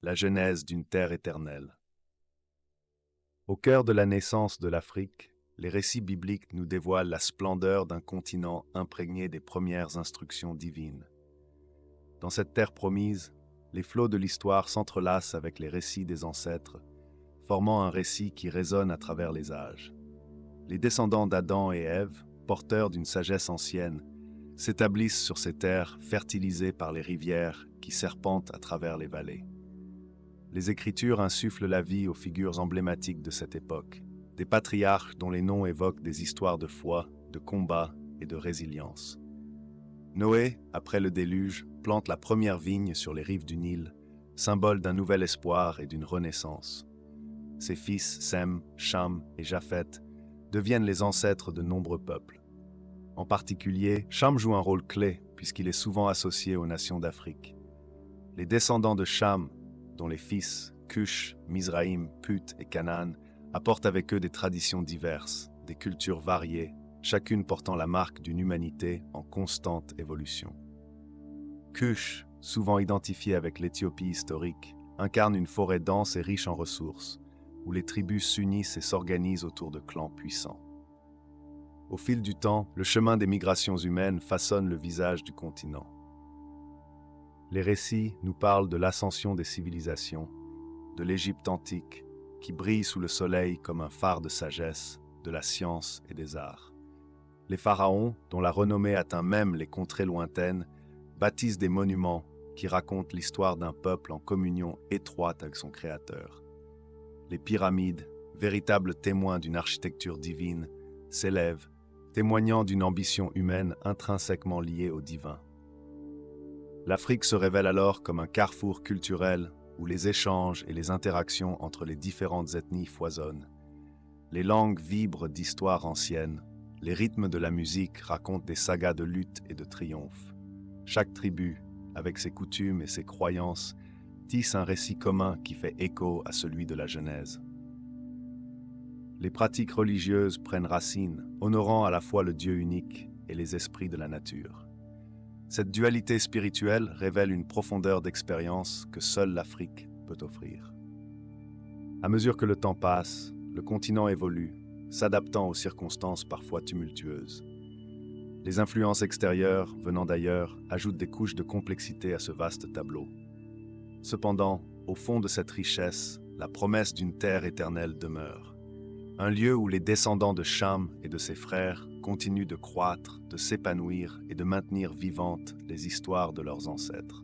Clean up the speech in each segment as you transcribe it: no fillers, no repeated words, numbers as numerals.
la genèse d'une terre éternelle. Au cœur de la naissance de l'Afrique, les récits bibliques nous dévoilent la splendeur d'un continent imprégné des premières instructions divines. Dans cette terre promise, les flots de l'histoire s'entrelacent avec les récits des ancêtres, formant un récit qui résonne à travers les âges. Les descendants d'Adam et Ève, porteurs d'une sagesse ancienne, s'établissent sur ces terres fertilisées par les rivières qui serpentent à travers les vallées. Les Écritures insufflent la vie aux figures emblématiques de cette époque, des patriarches dont les noms évoquent des histoires de foi, de combat et de résilience. Noé, après le déluge, plante la première vigne sur les rives du Nil, symbole d'un nouvel espoir et d'une renaissance. Ses fils, Sem, Cham et Japheth, deviennent les ancêtres de nombreux peuples. En particulier, Cham joue un rôle clé puisqu'il est souvent associé aux nations d'Afrique. Les descendants de Cham, dont les fils Cush, Mizraïm, Put et Canaan, apportent avec eux des traditions diverses, des cultures variées, chacune portant la marque d'une humanité en constante évolution. Cush, souvent identifié avec l'Éthiopie historique, incarne une forêt dense et riche en ressources, où les tribus s'unissent et s'organisent autour de clans puissants. Au fil du temps, le chemin des migrations humaines façonne le visage du continent. Les récits nous parlent de l'ascension des civilisations, de l'Égypte antique, qui brille sous le soleil comme un phare de sagesse, de la science et des arts. Les pharaons, dont la renommée atteint même les contrées lointaines, bâtissent des monuments qui racontent l'histoire d'un peuple en communion étroite avec son créateur. Les pyramides, véritables témoins d'une architecture divine, s'élèvent, témoignant d'une ambition humaine intrinsèquement liée au divin. L'Afrique se révèle alors comme un carrefour culturel où les échanges et les interactions entre les différentes ethnies foisonnent. Les langues vibrent d'histoires anciennes, les rythmes de la musique racontent des sagas de lutte et de triomphe. Chaque tribu, avec ses coutumes et ses croyances, tisse un récit commun qui fait écho à celui de la Genèse. Les pratiques religieuses prennent racine, honorant à la fois le Dieu unique et les esprits de la nature. Cette dualité spirituelle révèle une profondeur d'expérience que seule l'Afrique peut offrir. À mesure que le temps passe, le continent évolue, s'adaptant aux circonstances parfois tumultueuses. Les influences extérieures, venant d'ailleurs, ajoutent des couches de complexité à ce vaste tableau. Cependant, au fond de cette richesse, la promesse d'une terre éternelle demeure. Un lieu où les descendants de Cham et de ses frères continuent de croître, de s'épanouir et de maintenir vivantes les histoires de leurs ancêtres.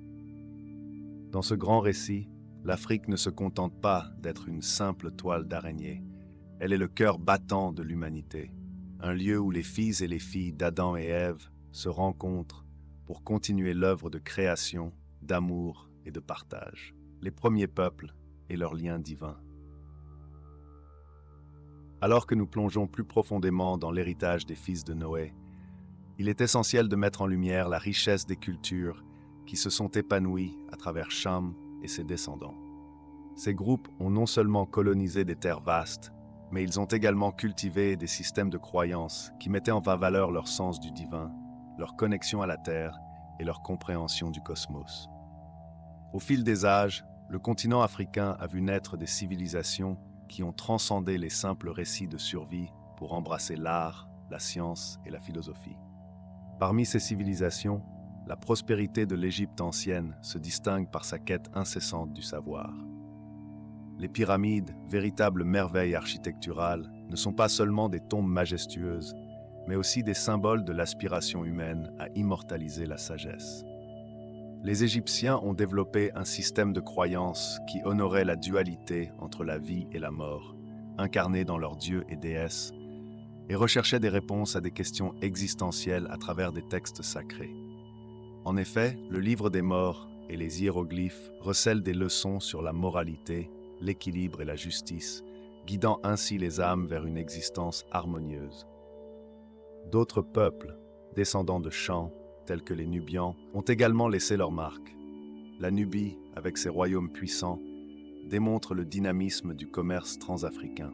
Dans ce grand récit, l'Afrique ne se contente pas d'être une simple toile d'araignée. Elle est le cœur battant de l'humanité, un lieu où les fils et les filles d'Adam et Ève se rencontrent pour continuer l'œuvre de création, d'amour et de partage. Les premiers peuples et leurs liens divins. Alors que nous plongeons plus profondément dans l'héritage des fils de Noé, il est essentiel de mettre en lumière la richesse des cultures qui se sont épanouies à travers Cham et ses descendants. Ces groupes ont non seulement colonisé des terres vastes, mais ils ont également cultivé des systèmes de croyances qui mettaient en valeur leur sens du divin, leur connexion à la terre et leur compréhension du cosmos. Au fil des âges, le continent africain a vu naître des civilisations qui ont transcendé les simples récits de survie pour embrasser l'art, la science et la philosophie. Parmi ces civilisations, la prospérité de l'Égypte ancienne se distingue par sa quête incessante du savoir. Les pyramides, véritables merveilles architecturales, ne sont pas seulement des tombes majestueuses, mais aussi des symboles de l'aspiration humaine à immortaliser la sagesse. Les Égyptiens ont développé un système de croyances qui honorait la dualité entre la vie et la mort, incarnée dans leurs dieux et déesses, et recherchaient des réponses à des questions existentielles à travers des textes sacrés. En effet, le livre des morts et les hiéroglyphes recèlent des leçons sur la moralité, l'équilibre et la justice, guidant ainsi les âmes vers une existence harmonieuse. D'autres peuples, descendants de Cham, tels que les Nubians, ont également laissé leur marque. La Nubie, avec ses royaumes puissants, démontre le dynamisme du commerce transafricain.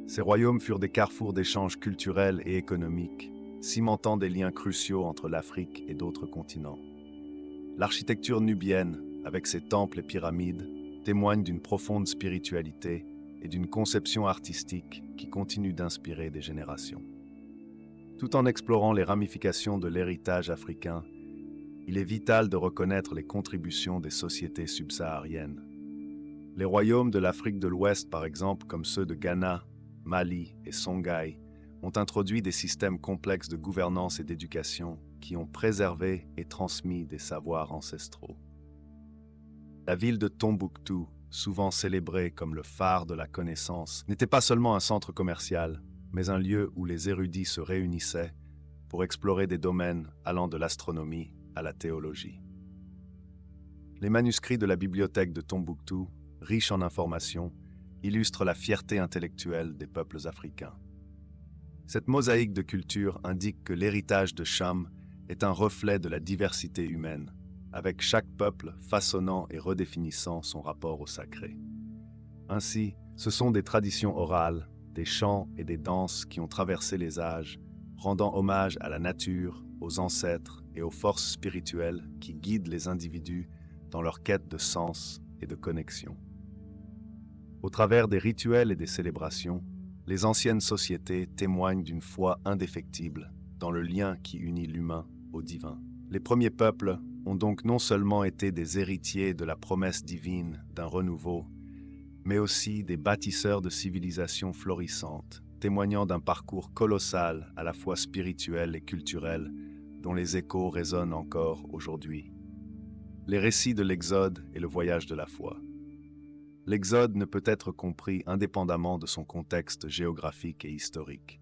Ces royaumes furent des carrefours d'échanges culturels et économiques, cimentant des liens cruciaux entre l'Afrique et d'autres continents. L'architecture nubienne, avec ses temples et pyramides, témoigne d'une profonde spiritualité et d'une conception artistique qui continue d'inspirer des générations. Tout en explorant les ramifications de l'héritage africain, il est vital de reconnaître les contributions des sociétés subsahariennes. Les royaumes de l'Afrique de l'Ouest, par exemple, comme ceux de Ghana, Mali et Songhai, ont introduit des systèmes complexes de gouvernance et d'éducation qui ont préservé et transmis des savoirs ancestraux. La ville de Tombouctou, souvent célébrée comme le phare de la connaissance, n'était pas seulement un centre commercial, mais un lieu où les érudits se réunissaient pour explorer des domaines allant de l'astronomie à la théologie. Les manuscrits de la bibliothèque de Tombouctou, riches en informations, illustrent la fierté intellectuelle des peuples africains. Cette mosaïque de culture indique que l'héritage de Cham est un reflet de la diversité humaine, avec chaque peuple façonnant et redéfinissant son rapport au sacré. Ainsi, ce sont des traditions orales, des chants et des danses qui ont traversé les âges, rendant hommage à la nature, aux ancêtres et aux forces spirituelles qui guident les individus dans leur quête de sens et de connexion. Au travers des rituels et des célébrations, les anciennes sociétés témoignent d'une foi indéfectible dans le lien qui unit l'humain au divin. Les premiers peuples ont donc non seulement été des héritiers de la promesse divine d'un renouveau, mais aussi des bâtisseurs de civilisations florissantes, témoignant d'un parcours colossal à la fois spirituel et culturel, dont les échos résonnent encore aujourd'hui. Les récits de l'Exode et le voyage de la foi. L'Exode ne peut être compris indépendamment de son contexte géographique et historique.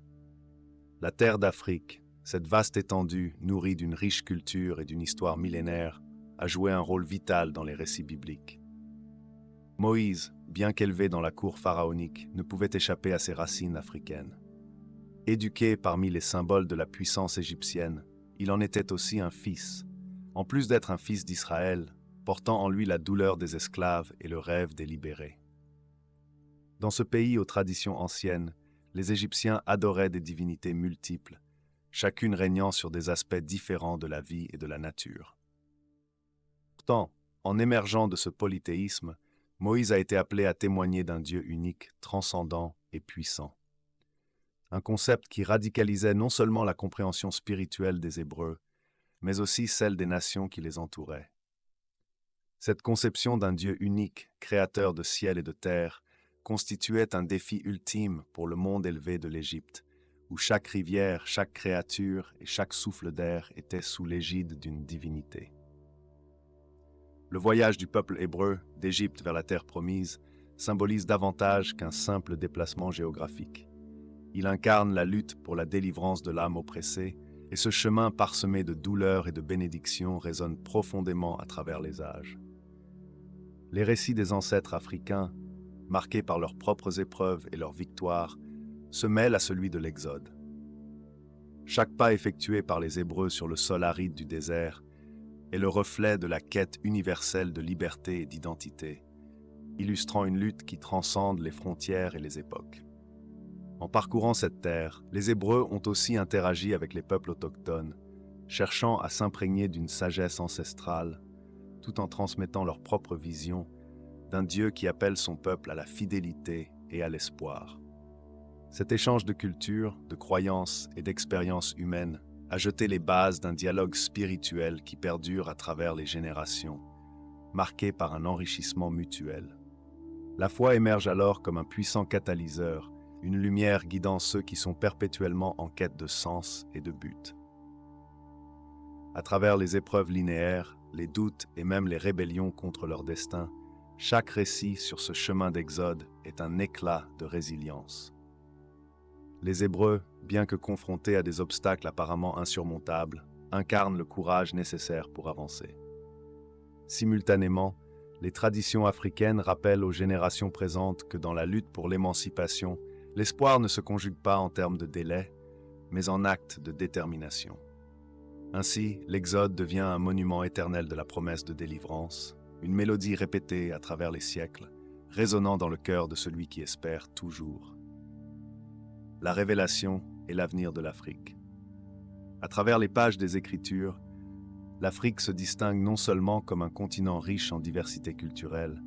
La terre d'Afrique, cette vaste étendue nourrie d'une riche culture et d'une histoire millénaire, a joué un rôle vital dans les récits bibliques. Moïse, bien qu'élevé dans la cour pharaonique, ne pouvait échapper à ses racines africaines. Éduqué parmi les symboles de la puissance égyptienne, il en était aussi un fils. En plus d'être un fils d'Israël, portant en lui la douleur des esclaves et le rêve des libérés. Dans ce pays aux traditions anciennes, les Égyptiens adoraient des divinités multiples, chacune régnant sur des aspects différents de la vie et de la nature. Pourtant, en émergeant de ce polythéisme, Moïse a été appelé à témoigner d'un Dieu unique, transcendant et puissant. Un concept qui radicalisait non seulement la compréhension spirituelle des Hébreux, mais aussi celle des nations qui les entouraient. Cette conception d'un Dieu unique, créateur de ciel et de terre, constituait un défi ultime pour le monde élevé de l'Égypte, où chaque rivière, chaque créature et chaque souffle d'air était sous l'égide d'une divinité. Le voyage du peuple hébreu d'Égypte vers la terre promise symbolise davantage qu'un simple déplacement géographique. Il incarne la lutte pour la délivrance de l'âme oppressée, et ce chemin parsemé de douleurs et de bénédictions résonne profondément à travers les âges. Les récits des ancêtres africains, marqués par leurs propres épreuves et leurs victoires, se mêlent à celui de l'Exode. Chaque pas effectué par les Hébreux sur le sol aride du désert est le reflet de la quête universelle de liberté et d'identité, illustrant une lutte qui transcende les frontières et les époques. En parcourant cette terre, les Hébreux ont aussi interagi avec les peuples autochtones, cherchant à s'imprégner d'une sagesse ancestrale, tout en transmettant leur propre vision d'un Dieu qui appelle son peuple à la fidélité et à l'espoir. Cet échange de culture, de croyances et d'expériences humaines a jeté les bases d'un dialogue spirituel qui perdure à travers les générations, marqué par un enrichissement mutuel. La foi émerge alors comme un puissant catalyseur, une lumière guidant ceux qui sont perpétuellement en quête de sens et de but. À travers les épreuves linéaires, les doutes et même les rébellions contre leur destin, chaque récit sur ce chemin d'exode est un éclat de résilience. Les Hébreux, bien que confrontés à des obstacles apparemment insurmontables, incarnent le courage nécessaire pour avancer. Simultanément, les traditions africaines rappellent aux générations présentes que dans la lutte pour l'émancipation, l'espoir ne se conjugue pas en termes de délai, mais en actes de détermination. Ainsi, l'Exode devient un monument éternel de la promesse de délivrance, une mélodie répétée à travers les siècles, résonnant dans le cœur de celui qui espère toujours. La révélation est l'avenir de l'Afrique. À travers les pages des Écritures, l'Afrique se distingue non seulement comme un continent riche en diversité culturelle,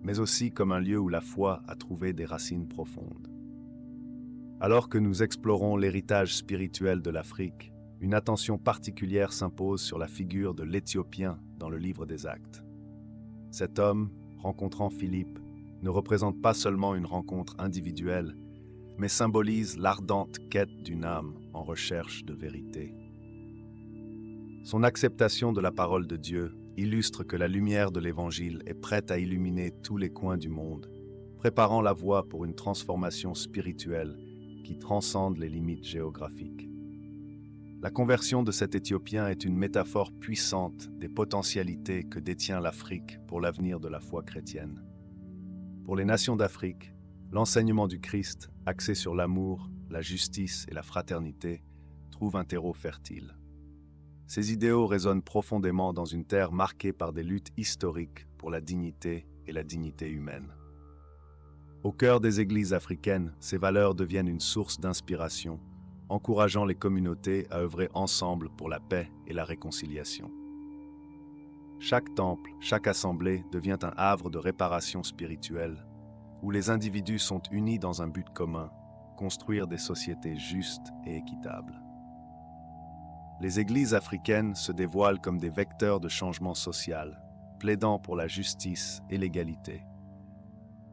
mais aussi comme un lieu où la foi a trouvé des racines profondes. Alors que nous explorons l'héritage spirituel de l'Afrique, une attention particulière s'impose sur la figure de l'Éthiopien dans le livre des Actes. Cet homme, rencontrant Philippe, ne représente pas seulement une rencontre individuelle, mais symbolise l'ardente quête d'une âme en recherche de vérité. Son acceptation de la parole de Dieu illustre que la lumière de l'Évangile est prête à illuminer tous les coins du monde, préparant la voie pour une transformation spirituelle qui transcende les limites géographiques. La conversion de cet Éthiopien est une métaphore puissante des potentialités que détient l'Afrique pour l'avenir de la foi chrétienne. Pour les nations d'Afrique, l'enseignement du Christ, axé sur l'amour, la justice et la fraternité, trouve un terreau fertile. Ces idéaux résonnent profondément dans une terre marquée par des luttes historiques pour la dignité et la dignité humaine. Au cœur des églises africaines, ces valeurs deviennent une source d'inspiration, encourageant les communautés à œuvrer ensemble pour la paix et la réconciliation. Chaque temple, chaque assemblée devient un havre de réparation spirituelle, où les individus sont unis dans un but commun, construire des sociétés justes et équitables. Les églises africaines se dévoilent comme des vecteurs de changement social, plaidant pour la justice et l'égalité.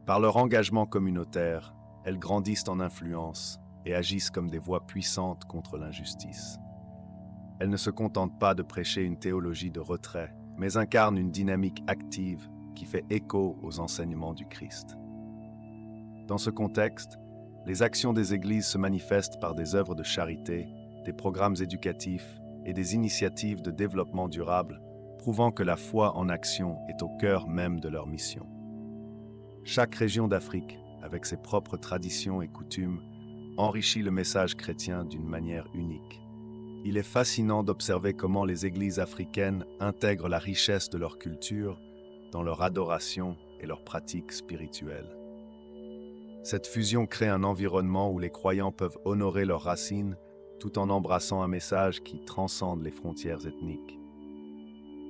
Par leur engagement communautaire, elles grandissent en influence et agissent comme des voix puissantes contre l'injustice. Elles ne se contentent pas de prêcher une théologie de retrait, mais incarnent une dynamique active qui fait écho aux enseignements du Christ. Dans ce contexte, les actions des églises se manifestent par des œuvres de charité, des programmes éducatifs et des initiatives de développement durable, prouvant que la foi en action est au cœur même de leur mission. Chaque région d'Afrique, avec ses propres traditions et coutumes, enrichit le message chrétien d'une manière unique. Il est fascinant d'observer comment les églises africaines intègrent la richesse de leur culture dans leur adoration et leurs pratiques spirituelles. Cette fusion crée un environnement où les croyants peuvent honorer leurs racines tout en embrassant un message qui transcende les frontières ethniques.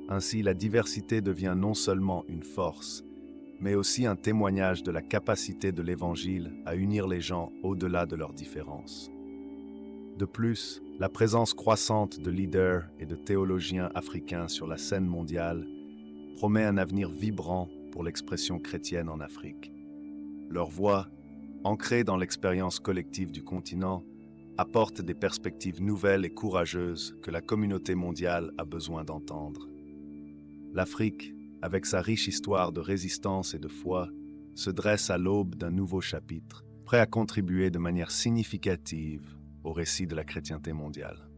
Ainsi, la diversité devient non seulement une force, mais aussi un témoignage de la capacité de l'Évangile à unir les gens au-delà de leurs différences. De plus, la présence croissante de leaders et de théologiens africains sur la scène mondiale promet un avenir vibrant pour l'expression chrétienne en Afrique. Leur voix, ancrée dans l'expérience collective du continent, apporte des perspectives nouvelles et courageuses que la communauté mondiale a besoin d'entendre. L'Afrique, avec sa riche histoire de résistance et de foi, se dresse à l'aube d'un nouveau chapitre, prêt à contribuer de manière significative au récit de la chrétienté mondiale.